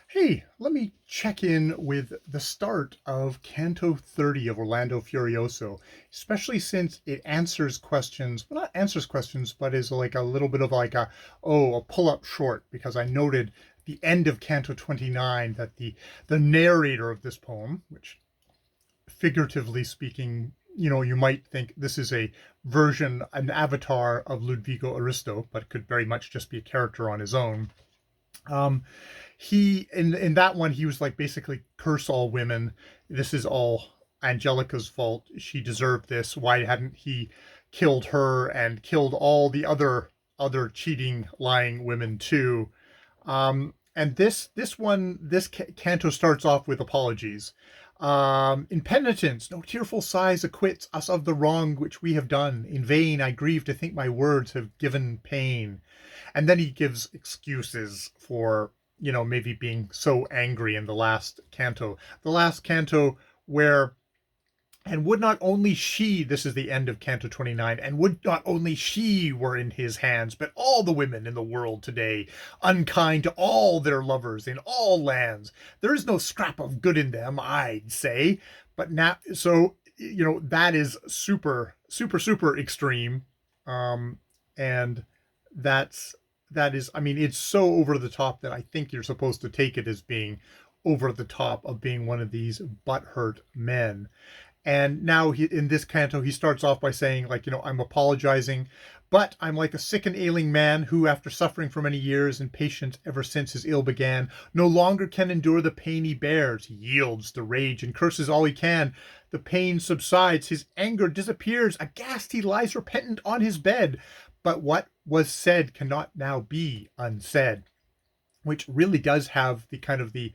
Hey, let me check in with the start of Canto 30 of Orlando Furioso, especially since it answers questions, well, not answers questions, but is like a little bit of like a pull-up short, because I noted at the end of Canto 29 that the narrator of this poem, which figuratively speaking, you might think this is a version, an avatar of Ludvigo Aristo, but it could very much just be a character on his own. Um, he in that one he was like basically curse all women. This is all Angelica's fault. She deserved this. Why hadn't he killed her and killed all the other cheating, lying women too? And this canto starts off with apologies. In penitence, no tearful sighs acquits us of the wrong which we have done. In vain I grieve to think my words have given pain. And then he gives excuses for, maybe being so angry in the last canto where, and would not only she, this is the end of Canto 29, and would not only she were in his hands, but all the women in the world today, unkind to all their lovers in all lands. There is no scrap of good in them, I'd say. But now, so, that is super, super, super extreme. And that's, that is, I mean, it's so over the top that I think you're supposed to take it as being over the top of being one of these butthurt men. And now in this canto, he starts off by saying, like, I'm apologizing, but I'm like a sick and ailing man who, after suffering for many years and patience ever since his ill began, no longer can endure the pain he bears. He yields to rage and curses all he can. The pain subsides, his anger disappears. Aghast, he lies repentant on his bed. But what was said cannot now be unsaid, which really does have the kind of the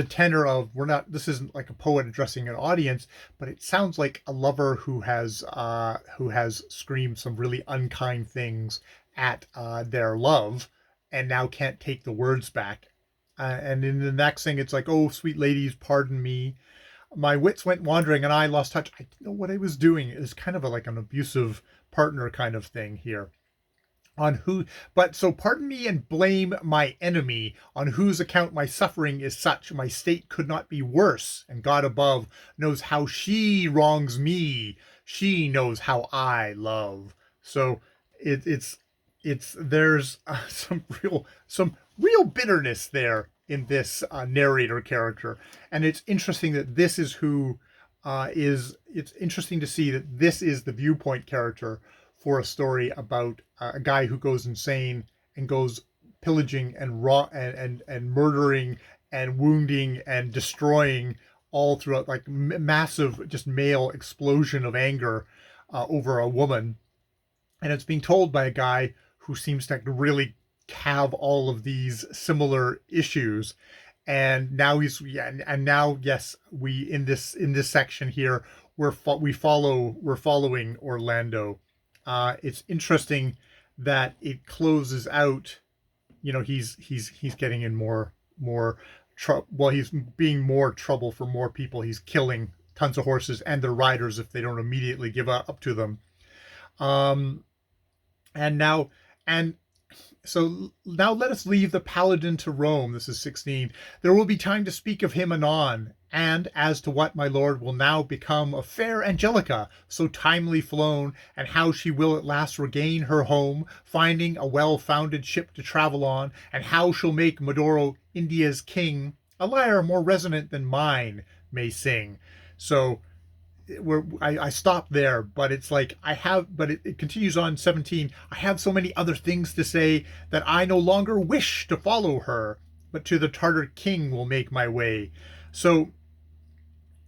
tenor of, we're not, this isn't like a poet addressing an audience, but it sounds like a lover who has screamed some really unkind things at their love and now can't take the words back. And in the next thing, it's like, oh, sweet ladies, pardon me. My wits went wandering and I lost touch. I didn't know what I was doing. It's kind of like an abusive partner kind of thing here. On who, but so pardon me and blame my enemy, on whose account my suffering is such, my state could not be worse, and God above knows how she wrongs me, she knows how I love. So it's there's some real bitterness there in this narrator character, and it's interesting that this is who is it's interesting to see that this is the viewpoint character for a story about a guy who goes insane and goes pillaging and raw and murdering and wounding and destroying all throughout, like massive just male explosion of anger over a woman. And it's being told by a guy who seems to really have all of these similar issues. And now he's, yeah, and now, yes, we in this section here we're following Orlando. It's interesting that it closes out. He's getting in more trouble. Well, he's being more trouble for more people. He's killing tons of horses and their riders if they don't immediately give up to them. Um, and now and so now let us leave the paladin to roam. This is 16. There will be time to speak of him anon, and as to what my lord will now become of fair Angelica, so timely flown, and how she will at last regain her home, finding a well-founded ship to travel on, and how she'll make Medoro India's king, a lyre more resonant than mine may sing. So I stopped there, but it's like it continues on 17. I have so many other things to say that I no longer wish to follow her, but to the Tartar king will make my way. So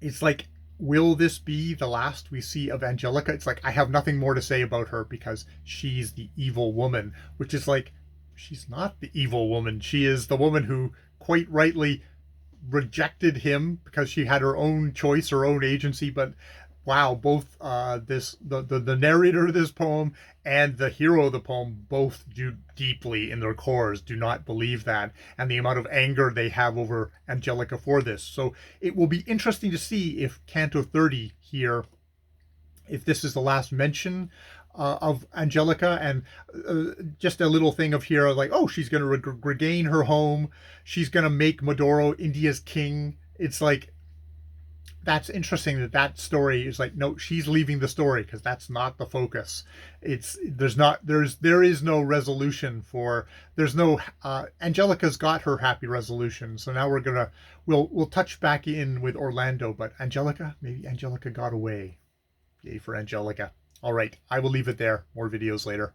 it's like, will this be the last we see of Angelica? It's like, I have nothing more to say about her because she's the evil woman, which is like, she's not the evil woman. She is the woman who quite rightly rejected him because she had her own choice, her own agency. But wow, both the narrator of this poem and the hero of the poem both do deeply in their cores do not believe that, and the amount of anger they have over Angelica for this. So it will be interesting to see if Canto 30 here, if this is the last mention of Angelica, and just a little thing of here like, oh, she's going to regain her home, she's going to make Maduro India's king. It's like, that's interesting that that story is like, no, she's leaving the story because that's not the focus. It's there is no resolution for, there's no Angelica's got her happy resolution. So now we'll touch back in with Orlando, but Angelica, maybe Angelica got away. Yay for Angelica. All right, I will leave it there. More videos later.